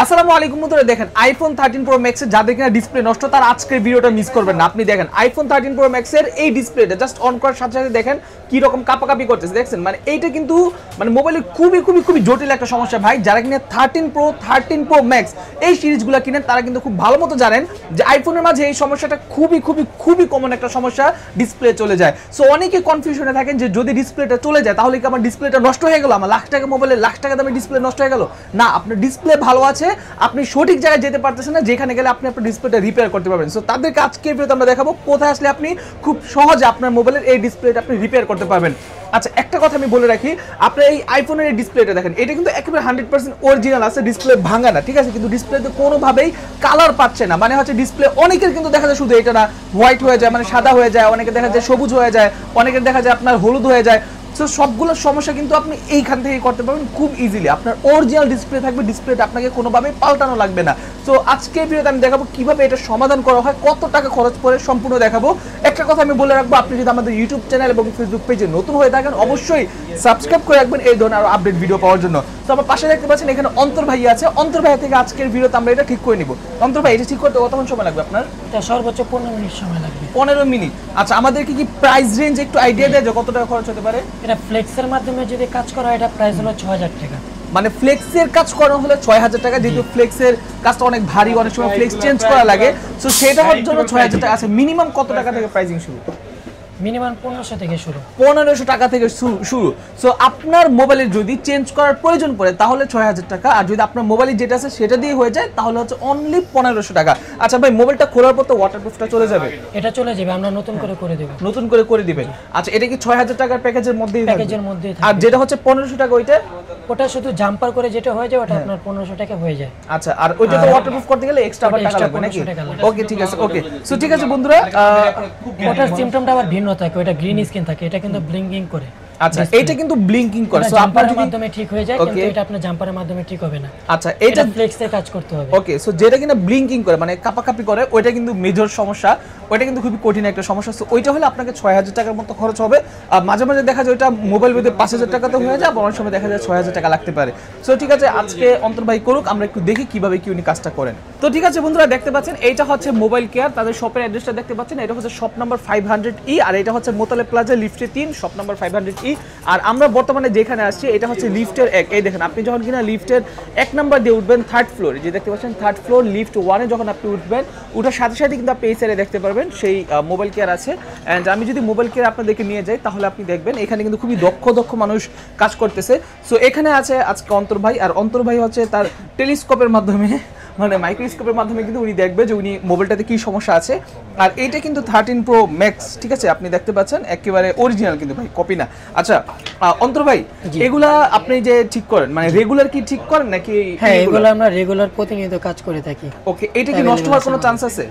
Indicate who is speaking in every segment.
Speaker 1: আসসালামু আলাইকুম বন্ধুরা, দেখেন আইফোন 13 প্রো ম্যাক্সের যাদের কিনা ডিসপ্লে নষ্ট তার আজকের ভিডিওটা মিস করবেন না। আপনি দেখেন আইফোন 13 প্রো ম্যাক্সের এই ডিসপ্লেটা জাস্ট অন করার সাথে সাথে দেখেন কি রকম কাপাকাপি করতেছে, দেখছেন? মানে এইটা কিন্তু মানে মোবাইলের খুবই জটিল একটা সমস্যা ভাই। যারা কিনা 13 প্রো ম্যাক্স এই সিরিজগুলো কিনেন তারা কিন্তু খুব ভালো মতো জানেন যে আইফোনের মাঝে এই সমস্যাটা খুবই কমন একটা সমস্যা, ডিসপ্লে চলে যায়। সো অনেকে কনফিউশনে থাকেন যে যদি ডিসপ্লেটা চলে যায় তাহলে কি আমার ডিসপ্লেটা নষ্ট হয়ে গেল, আমার লাখ টাকা মোবাইলের লাখ টাকা দামের ডিসপ্লে নষ্ট হয়ে গেল। না, আপনার ডিসপ্লে ভালো আছে, আপনি সঠিক জায়গায় যেতে পারতেছেন না, যেখানে গেলে আপনি আপনার ডিসপ্লেটা রিপেয়ার করতে পারবেন। সো তাদেরকে আজকের ভিডিওতে আমরা দেখাবো কোথায় আসলে আপনি খুব সহজে আপনার মোবাইলের এই ডিসপ্লেটা আপনি রিপেয়ার করতে পারবেন। আচ্ছা, একটা কথা আমি বলে রাখি, আপনার এই আইফোনের এই ডিসপ্লেটা দেখেন, এটা কিন্তু একেবারে 100% অরিজিনাল আছে, ডিসপ্লে ভাঙা না, ঠিক আছে? কিন্তু ডিসপ্লেতে কোনোভাবেই কালার পাচ্ছে না, মানে হচ্ছে ডিসপ্লে অনেকের কিন্তু দেখা যায় শুধু এটা না, হোয়াইট হয়ে যায়, মানে সাদা হয়ে যায়, অনেকে দেখা যায় সবুজ হয়ে যায়, অনেকের দেখা যায় আপনার হলুদ হয়ে যায়। সো সবগুলো সমস্যা কিন্তু আপনি এইখান থেকে করতে পারবেন খুব ইজিলি। আপনার অরিজিনাল ডিসপ্লে থাকবে, ডিসপ্লেটা আপনাকে কোনোভাবে পাল্টানো লাগবে না। সো আজকের ভিডিওতে আমি দেখাবো কিভাবে এটা সমাধান করা হয়, কত টাকা খরচ করে সম্পূর্ণ দেখাবো। একটা কথা আমি বলে রাখবো, আপনি যদি আমাদের ইউটিউব চ্যানেল এবং ফেসবুক পেজে নতুন হয়ে থাকেন অবশ্যই সাবস্ক্রাইব করে রাখবেন এই ধরনের আরো আপডেট ভিডিও পাওয়ার জন্য। তো আমার পাশে দেখতে পাচ্ছেন এখানে অন্তর ভাই আছে, অন্তর ভাই থেকে আজকের ভিডিওতে আমরা এটা ঠিক করে নিব। অন্তর ভাই, এটা ঠিক করতে কতক্ষণ সময় লাগবে আপনার?
Speaker 2: এটা সর্বোচ্চ 15 মিনিট সময় লাগবে।
Speaker 1: 15 মিনিট। আচ্ছা, আমাদেরকে কি প্রাইস রেঞ্জ একটু আইডিয়া দেয় যে কত টাকা খরচ হতে পারে?
Speaker 2: এটা ফ্লেক্সের মাধ্যমে যদি কাজ করা হয় এটা প্রাইস হলো 6000 টাকা।
Speaker 1: মানে ফ্লেক্সের কাজ করা হলে 6000 টাকা, যেহেতু ফ্লেক্সের কাজটা অনেক ভারী, অনেক সময় ফ্লেক্স চেঞ্জ করা লাগে, সো সেটা হওয়ার জন্য 6000 টাকা আছে। মিনিমাম কত টাকা থেকে প্রাইসিং শুরু?
Speaker 2: মিনিমাম 1500 থেকে শুরু।
Speaker 1: 1500 টাকা থেকে শুরু। সো আপনার মোবাইলের যদি চেঞ্জ করার প্রয়োজন পড়ে তাহলে 6000 টাকা, আর যদি আপনার মোবাইলে যেটা আছে সেটা দিয়ে হয়ে যায় তাহলে হচ্ছে অনলি 1500 টাকা। আচ্ছা ভাই, মোবাইলটা খোলার পর তো ওয়াটারপ্রুফটা চলে যাবে?
Speaker 2: এটা চলে যাবে, আমরা নতুন করে দেব।
Speaker 1: নতুন করে দিবেন। আচ্ছা, এটা কি 6000 টাকার প্যাকেজের মধ্যেই থাকবে?
Speaker 2: প্যাকেজের মধ্যেই থাকবে।
Speaker 1: আর যেটা হচ্ছে 1500 টাকা
Speaker 2: ওটা শুধু জাম্পার করে যেটা হয়ে যায় ওটা আপনার 1500 টাকা হয়ে যায়।
Speaker 1: আচ্ছা, আর ওইটা তো ওয়াটারপ্রুফ করতে গেলে এক্সট্রা টাকা লাগবে নাকি? ওকে, ঠিক আছে। ওকে, সো ঠিক আছে বন্ধুরা,
Speaker 2: ওটার সিম্পটমটা আবার ভিন্ন থাকে, ওটা গ্রিন স্ক্রিন থাকে, এটা কিন্তু ব্লিঙ্কিং করে।
Speaker 1: আচ্ছা, এটা কিন্তু ব্লিঙ্কিং করে, সো
Speaker 2: আপনার মাধ্যমে ঠিক হয়ে যায়, কিন্তু এটা আপনার জাম্পারের মাধ্যমে ঠিক হবে না।
Speaker 1: আচ্ছা, এটা
Speaker 2: ফ্লেক্সে কাজ করতে হবে।
Speaker 1: ওকে, সো যেটা কিনা ব্লিঙ্কিং করে মানে কাপাকাপি করে, ওইটা কিন্তু মেজর সমস্যা, ওইটা কিন্তু খুবই কঠিন একটা সমস্যা। সো ওইটা হলে আপনাকে 6000 টাকার মতো খরচ হবে। মাঝে মাঝে দেখা যায় ওইটা মোবাইল বেঁধে 5000 টাকাতে হয়ে যায়, অনেক সময় দেখা যায় 6000 টাকা লাগতে পারে। সো ঠিক আছে, আজকে অন্তর ভাই করুক, আমরা একটু দেখি কিভাবে কি উনি কাজটা করেন। তো ঠিক আছে বন্ধুরা, দেখতে পাচ্ছেন এইটা হচ্ছে মোবাইল কেয়ার, তাদের শপের অ্যাড্রেসটা দেখতে পাচ্ছেন, এটা হচ্ছে শপ নাম্বার 500E, আর এটা হচ্ছে মোতালেব প্লাজা লিফটে 3, শপ নাম্বার 500E। আর আমরা বর্তমানে যেখানে আসছি এটা হচ্ছে লিফটের 1। এই দেখেন, আপনি যখন কিনা লিফটের 1 নাম্বার দিয়ে উঠবেন থার্ড ফ্লোরে, যে দেখতে পাচ্ছেন থার্ড ফ্লোর লিফট 1-এ যখন আপনি উঠবেন, ওঠার সাথে সাথে কিন্তু আপনি এই সাইডে দেখতে পারবেন সেই মোবাইল কেয়ার আছে। অ্যান্ড আমি যদি মোবাইল কেয়ার আপনাদেরকে নিয়ে যাই তাহলে আপনি দেখবেন এখানে কিন্তু খুবই দক্ষ মানুষ কাজ করতেছে। সো এখানে আছে আজকে অন্তর ভাই, আর অন্তর ভাই হচ্ছে তার টেলিস্কোপের মাধ্যমে মানে মাইক্রোস্কোপের মাধ্যমে কিন্তু উনি দেখবে যে উনি মোবাইলটাতে কি সমস্যা আছে। আর এইটা কিন্তু 13 প্রো ম্যাক্স, ঠিক আছে? আপনি দেখতে পাচ্ছেন একেবারে অরিজিনাল কিন্তু ভাই, কপি না। আচ্ছা অন্তর ভাই, এগুলা আপনি যে ঠিক করেন মানে রেগুলার কি ঠিক করেন নাকি?
Speaker 2: হ্যাঁ, এগুলো আমরা রেগুলার প্রতিনিয়ত কাজ করে থাকি।
Speaker 1: ওকে, এটা কি নষ্ট হওয়ার কোনো চান্স আছে?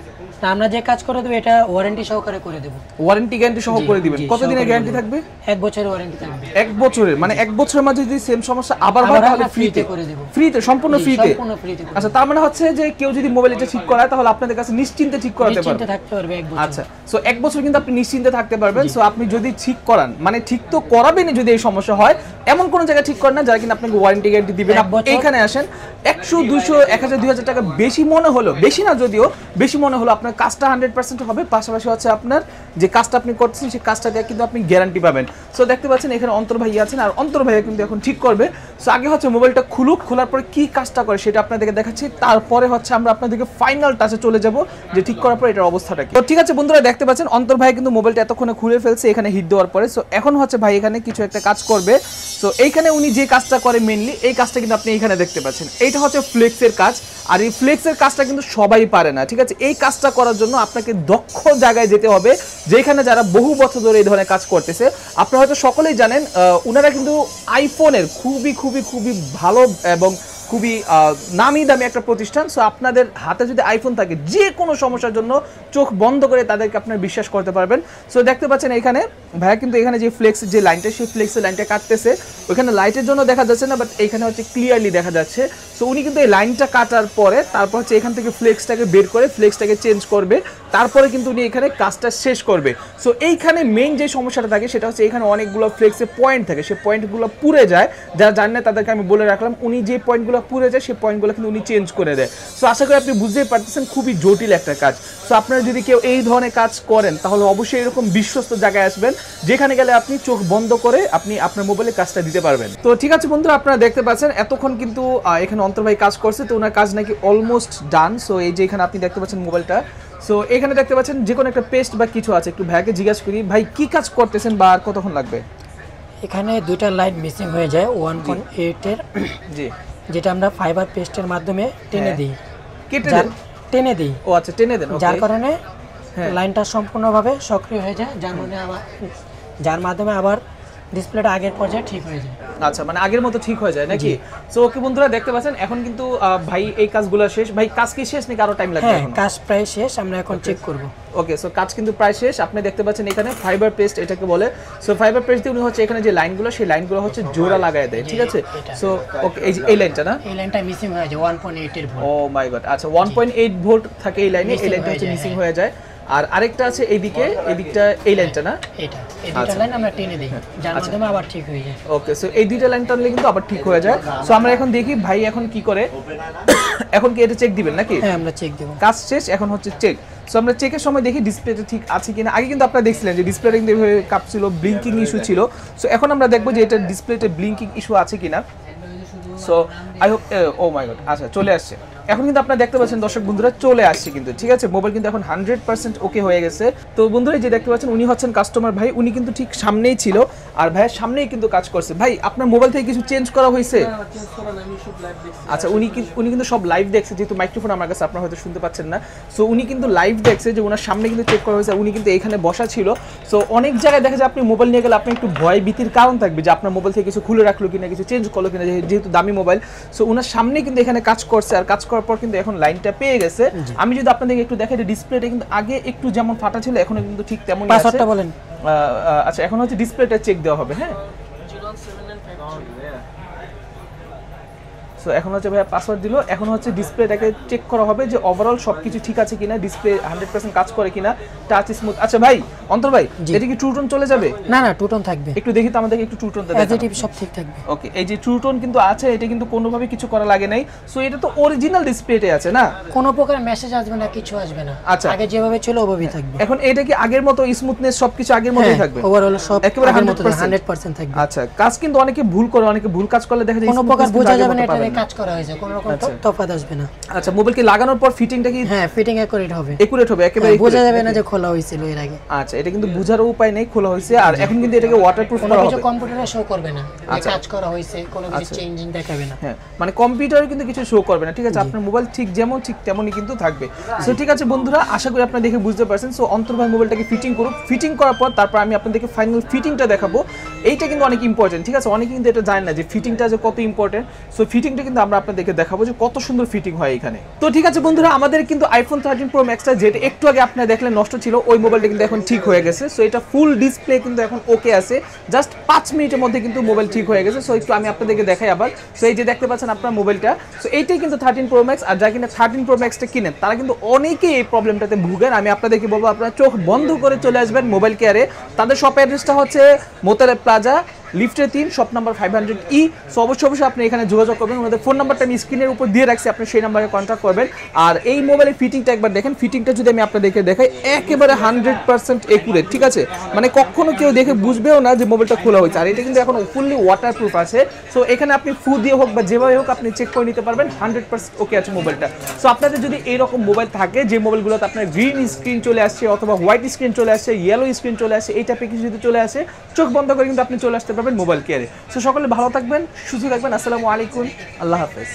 Speaker 2: আমরা যে কাজ করে দেব এটা ওয়ারেন্টি সহকারে করে দেব।
Speaker 1: ওয়ারেন্টি গ্যারান্টি সহ করে দিবেন? কতদিনের গ্যারান্টি থাকবে?
Speaker 2: 1 বছরের ওয়ারেন্টি থাকবে।
Speaker 1: 1 বছরের, মানে 1 বছরের মধ্যে যদি সেম সমস্যা আবার হয় তাহলে ফ্রিতে
Speaker 2: করে দেব।
Speaker 1: ফ্রিতে, সম্পূর্ণ ফ্রিতে?
Speaker 2: সম্পূর্ণ ফ্রিতে।
Speaker 1: আচ্ছা, তার মানে হচ্ছে যে কেউ যদি মোবাইল এটা ঠিক করায় তাহলে আপনাদের কাছে নিশ্চিন্তে ঠিক করাতে পারবে?
Speaker 2: নিশ্চিন্তে থাকতে পারবে 1 বছর।
Speaker 1: আচ্ছা, সো 1 বছর কিন্তু আপনি নিশ্চিন্তে থাকতে পারবেন। সো আপনি যদি ঠিক করান, মানে ঠিক তো করাবেনই যদি এই সমস্যা হয়, এমন কোন জায়গায় ঠিক করেন না যারা কিনা আপনাকে ওয়ারেন্টি গ্যারান্টি দিবেন। এইখানে আসেন 100 200 1000 2000 টাকা বেশি মনে হলো, বেশি না যদিও, বেশি মনে হলো আপনার কাজটা 100% হবে, পাশাপাশি হচ্ছে আপনার যে কাজটা আপনি করতেছেন সেই কাজটা দিয়ে কিন্তু আপনি গ্যারান্টি পাবেন। সো দেখতে পাচ্ছেন এখানে অন্তর ভাই আছেন, আর অন্তর ভাই কিন্তু এখন ঠিক করবে। সো আগে হচ্ছে মোবাইলটা খোলার পরে কি কাজটা করে সেটা আপনাদেরকে দেখাচ্ছি, তারপরে হচ্ছে আমরা আপনাদেরকে ফাইনাল টাচে চলে যাব যে ঠিক করার পরে এটার অবস্থাটা কি। তো ঠিক আছে বন্ধুরা, দেখতে পাচ্ছেন অন্তর ভাই কিন্তু মোবাইলটা এতক্ষণে খুলে ফেলছে এখানে হিট দেওয়ার পরে। সো এখন হচ্ছে ভাই এখানে কিছু একটা কাজ করবে। সো এইখানে উনি যে কাজটা করে মেইনলি এই কাজটা কিন্তু আপনি এখানে দেখতে পাচ্ছেন, এইটা হচ্ছে ফ্লেক্সের কাজ। আর এই ফ্লেক্সের কাজটা কিন্তু সবাই পারে না, ঠিক আছে? এই কাজটা করার জন্য আপনাকে দক্ষ জায়গায় যেতে হবে, যেখানে যারা বহু বছর ধরে এই ধরনের কাজ করতেছে। আপনারা হয়তো সকলেই জানেন ওনারা কিন্তু আইফোনের খুবই ভালো এবং খুবই নামি দামি একটা প্রতিষ্ঠান। সো আপনাদের হাতে যদি আইফোন থাকে যে কোনো সমস্যার জন্য চোখ বন্ধ করে তাদেরকে আপনারা বিশ্বাস করতে পারবেন। সো দেখতে পাচ্ছেন এখানে ভাইয়া কিন্তু এখানে যে ফ্লেক্সের যে লাইনটা, সেই ফ্লেক্সের লাইনটা কাটতেছে। ওইখানে লাইটের জন্য দেখা যাচ্ছে না, বাট এখানে হচ্ছে ক্লিয়ারলি দেখা যাচ্ছে। সো উনি কিন্তু এই লাইনটা কাটার পরে তারপর হচ্ছে এখান থেকে ফ্লেক্সটাকে বের করে ফ্লেক্সটাকে চেঞ্জ করবে। তারপরে কিন্তু উনি এখানে কাজটা শেষ করবে। সো এইখানে মেইন যে সমস্যাটা থাকে সেটা হচ্ছে এখানে অনেকগুলো ফ্লেক্সে পয়েন্ট থাকে, সেই পয়েন্টগুলো পুড়ে যায়। যারা জানেন না তাদেরকে আমি বলে রাখলাম, উনি যে পয়েন্টগুলো পুড়ে যায় সেই পয়েন্টগুলো কিন্তু উনি চেঞ্জ করে দেয়। সো আশা করি আপনি বুঝতেই পারতেছেন খুবই জটিল একটা কাজ। সো আপনারা যদি কেউ এই ধরনের কাজ করেন তাহলে অবশ্যই এরকম বিশ্বস্ত জায়গায় আসবেন, যেখানে গেলে আপনি চোখ বন্ধ করে আপনি আপনার মোবাইলে কাজটা দিতে পারবেন। তো ঠিক আছে বন্ধুরা, আপনারা দেখতে পাচ্ছেন এতক্ষণ কিন্তু এখানে অন্তর ভাই কাজ করছে, তো ওনার কাজ নাকি অলমোস্ট ডান। সো এই যে এখানে আপনি দেখতে পাচ্ছেন মোবাইলটা, সো এখানে দেখতে পাচ্ছেন যে কোনো একটা পেস্ট বা কিছু আছে। একটু ভাইকে জিজ্ঞাসা করি, ভাই কি কাজ করতেছেন বা আর কতক্ষণ লাগবে?
Speaker 2: এখানে দুইটা লাইট মিসিং হয়ে যায় 1.8 এর,
Speaker 1: জি,
Speaker 2: যেটা আমরা ফাইবার পেস্টের মাধ্যমে টেনে দিই,
Speaker 1: কেটে দেন,
Speaker 2: টেনে দিই।
Speaker 1: ও আচ্ছা, টেনে দেন,
Speaker 2: যার কারণে লাইনটা সম্পূর্ণভাবে সক্রিয় হয়ে যায়, যার মাধ্যমে আবার ডিসপ্লেটা আগের পর্যায়ে ঠিক হয়ে যায়।
Speaker 1: আচ্ছা, মানে আগের মতো ঠিক হয়ে যায় নাকি? সো ওকে বন্ধুরা দেখতে পাচ্ছেন এখন কিন্তু ভাই এই কাজগুলো শেষ। ভাই কাজ কি শেষ নাকি আরো টাইম লাগবে?
Speaker 2: হ্যাঁ, কাজ প্রায় শেষ, আমরা এখন চেক করব।
Speaker 1: ওকে, সো কাজ কিন্তু প্রায় শেষ। আপনি দেখতে পাচ্ছেন এখানে ফাইবার পেস্ট এটাকে বলে। সো ফাইবার পেস্ট দিয়ে উনি হচ্ছে এখানে যে লাইনগুলো, সেই লাইনগুলো হচ্ছে জোড়া লাগায় দেয়, ঠিক আছে? সো ওকে, এই লাইনটা না,
Speaker 2: এই লাইনটা মিসিং হয়ে যায় 1.8 এর ভোল্ট।
Speaker 1: ও মাই গড, আচ্ছা 1.8 ভোল্ট থাকে এই লাইনে, এই লাইনটা হচ্ছে মিসিং হয়ে যায়। আর আরেকটা আছে এইদিকে, এদিকটা এই লাইনটা না,
Speaker 2: এটা এই দুটো লাইন আমরা টেনে দেই, যার মাধ্যমে আবার ঠিক হয়ে যায়।
Speaker 1: ওকে, সো এই দুইটা লাইন টানলে কিন্তু আবার ঠিক হয়ে যায়। সো আমরা এখন দেখি ভাই এখন কি করে। এখন কি এটা চেক দিবেন নাকি?
Speaker 2: হ্যাঁ, আমরা চেক দেব।
Speaker 1: কাজ শেষ, এখন হচ্ছে চেক। সো আমরা চেকের সময় দেখি ডিসপ্লেটা ঠিক আছে কিনা। আগে কিন্তু আপনারা দেখছিলেন যে ডিসপ্লেটা কিন্তু এভাবে কাঁপছিল, ব্লিঙ্কিং ইস্যু ছিল। সো এখন আমরা দেখবো যে এটা ডিসপ্লেতে ব্লিঙ্কিং ইস্যু আছে কিনা। So I hope, oh my god, আচ্ছা চলে আসছে। এখন কিন্তু আপনারা দেখতে পাচ্ছেন দর্শক বন্ধুরা চলে আসছে কিন্তু, ঠিক আছে? মোবাইল কিন্তু এখন 100% ওকে হয়ে গেছে। তো বন্ধুরা যে দেখতে পাচ্ছেন উনি হচ্ছেন কাস্টমার ভাই, উনি কিন্তু ঠিক সামনেই ছিল আর ভাইয়ের সামনেই কিন্তু কাজ করছে। ভাই আপনার মোবাইল থেকে কিছু চেঞ্জ করা হয়েছে? আচ্ছা, উনি কিন্তু সব লাইভ দেখছে, যেহেতু মাইক্রোফোন আমার কাছে আপনারা হয়তো শুনতে পাচ্ছেন না। সো উনি কিন্তু লাইভ দেখছে যে ওনার সামনে কিন্তু চেক করা হয়েছে, উনি কিন্তু এখানে বসা ছিল। সো অনেক জায়গায় দেখা যায় আপনি মোবাইল নিয়ে গেলে আপনি একটু ভয় ভীতির কারণ থাকবে যে আপনার মোবাইল থেকে কিছু খুলে রাখলো কিনা, কিছু চেঞ্জ করলো কিনা, যেহেতু দামি মোবাইল। সো ওনার সামনে কিন্তু এখানে কাজ করছে, আর কাজ করার পর কিন্তু এখন লাইনটা পেয়ে গেছে। আমি যদি আপনাদেরকে একটু দেখাই, ডিসপ্লেটা কিন্তু আগে একটু যেমন ফাটা ছিল এখনো কিন্তু ঠিক তেমনই আছে।
Speaker 2: পাসওয়ার্ডটা বলেন।
Speaker 1: আচ্ছা, এখন হচ্ছে ডিসপ্লেটা চেক দেওয়া হবে। হ্যাঁ, সো এখন হচ্ছে ভাইয়া পাসওয়ার্ড দিল, এখন হচ্ছে ডিসপ্লেটাকে চেক করা হবে যে ওভারঅল সবকিছু ঠিক আছে কিনা, ডিসপ্লে 100% কাজ করে কিনা, টাচ স্মুথ। আচ্ছা ভাই, অন্তর ভাই, এটা কি ট্রু টোন চলে যাবে?
Speaker 2: না না, ট্রু টোন থাকবে।
Speaker 1: একটু দেখি তো আমাদেরকে, একটু ট্রু টোনটা দেখান।
Speaker 2: পজিটিভ সব ঠিক থাকবে।
Speaker 1: ওকে, এই যে ট্রু টোন কিন্তু আছে, এটা কিন্তু কোনোভাবে কিছু করা লাগে নাই। সো এটা তো অরিজিনাল ডিসপ্লেতে আছে না,
Speaker 2: কোনো প্রকার মেসেজ আসবে না, কিছু আসবে না।
Speaker 1: আচ্ছা,
Speaker 2: আগে যেভাবে ছিল ওভাবেই থাকবে।
Speaker 1: এখন এটা কি আগের মতো স্মুথনেস সবকিছু আগের মতোই থাকবে?
Speaker 2: ওভারঅল সব
Speaker 1: একেবারে
Speaker 2: 100% থাকবে।
Speaker 1: আচ্ছা, কাজ কিন্তু অনেকে ভুল করে, অনেকে ভুল কাজ করলে দেখা যায়
Speaker 2: কোনো প্রকার বোঝা যাবে না এটাতে কাজ করা হয়েছে, কোনো রকম তফাৎ আসবে না।
Speaker 1: আচ্ছা, মোবাইল কি লাগানোর পর ফিটিংটা কি?
Speaker 2: হ্যাঁ, ফিটিং একুরেট হবে,
Speaker 1: একুরেট হবে, একেবারে
Speaker 2: বোঝা যাবে না যে খোলা হয়েছিল এর আগে।
Speaker 1: আচ্ছা, এটা কিন্তু বোঝার উপায় নেই, খোলা হয়েছে। আর এখন কিন্তু এটাকে ওয়াটারপ্রুফ করা হবে,
Speaker 2: কিছু কম্পিউটারে শো করবে না যে কাজ করা হয়েছে, কোনো কিছু চেঞ্জিং দেখাবে না।
Speaker 1: হ্যাঁ, মানে কম্পিউটারে কিন্তু কিছু শো করবে না, ঠিক আছে? আপনার মোবাইল ঠিক যেমন ঠিক তেমনই কিন্তু থাকবে। সো ঠিক আছে বন্ধুরা, আশা করি আপনারা দেখে বুঝতে পারছেন। সো অন্তর ভাই মোবাইলটাকে ফিটিং করুক, ফিটিং করার পর তারপর আমি আপনাদেরকে ফাইনাল ফিটিংটা দেখাবো। এইটা কিন্তু অনেক ইম্পর্টেন্ট, ঠিক আছে? অনেকে কিন্তু এটা জানেন না যে ফিটিংটা যে কত ইম্পর্টেন্ট। সো ফিটিংটা কিন্তু আমরা আপনাদেরকে দেখাবো যে কত সুন্দর ফিটিং হয় এখানে। তো ঠিক আছে বন্ধুরা, আমাদের কিন্তু আইফোন 13 প্রো ম্যাক্সটা যেটা একটু আগে আপনারা দেখলেন নষ্ট ছিল, ওই মোবাইলটা কিন্তু এখন ঠিক হয়ে গেছে। সো এটা ফুল ডিসপ্লে কিন্তু এখন ওকে আছে, জাস্ট 5 মিনিটের মধ্যে কিন্তু মোবাইল ঠিক হয়ে গেছে। সো একটু আমি আপনাদেরকে দেখাই আবার। সো এই যে দেখতে পাচ্ছেন আপনার মোবাইলটা, সো এইটাই কিন্তু 13 প্রো ম্যাক্স। আর যারা কিনা 13 প্রো ম্যাক্সটা কিনেন তারা কিন্তু অনেকেই এই প্রবলেমটাতে ভুগেন। আমি আপনাদেরকে বলবো আপনারা চোখ বন্ধ করে চলে আসবেন মোবাইল কেয়ারে। তাদের শপ অ্যাড্রেসটা হচ্ছে মোতালেব প্লাজা, লিফটে 3, শপ নাম্বার 500E। সো অবশ্যই আপনি এখানে যোগাযোগ করবেন। ওনাদের ফোন নাম্বারটা আমি স্ক্রিনের উপর দিয়ে রাখছি, আপনি সেই নাম্বারে কন্ট্যাক্ট করবেন। আর এই মোবাইলের ফিটিংটা একবার দেখেন, ফিটিংটা যদি আমি আপনাদেরকে দেখাই, একেবারে 100% একুরেট, ঠিক আছে? মানে কখনো কেউ দেখে বুঝবেও না যে মোবাইলটা খোলা হয়েছে। আর এটা কিন্তু এখন ফুললি ওয়াটারপ্রুফ আছে। সো এখানে আপনি ফু দিয়ে হোক বা যেভাবে হোক আপনি চেক করে নিতে পারবেন, 100% ওকে আছে মোবাইলটা। সো আপনাদের যদি এইরকম মোবাইল থাকে যে মোবাইলগুলোতে আপনার গ্রিন স্ক্রিন চলে আসছে অথবা হোয়াইট স্ক্রিন চলে আসছে, ইয়েলো স্ক্রিন চলে আসছে, এই টাইপের কিছু যদি চলে আসে, চোখ বন্ধ করে কিন্তু আপনি চলে আসতে পারবেন মোবাইল কেয়ারে। সো সকলে ভালো থাকবেন, সুস্থ থাকবেন। আসসালামু আলাইকুম, আল্লাহ হাফেজ।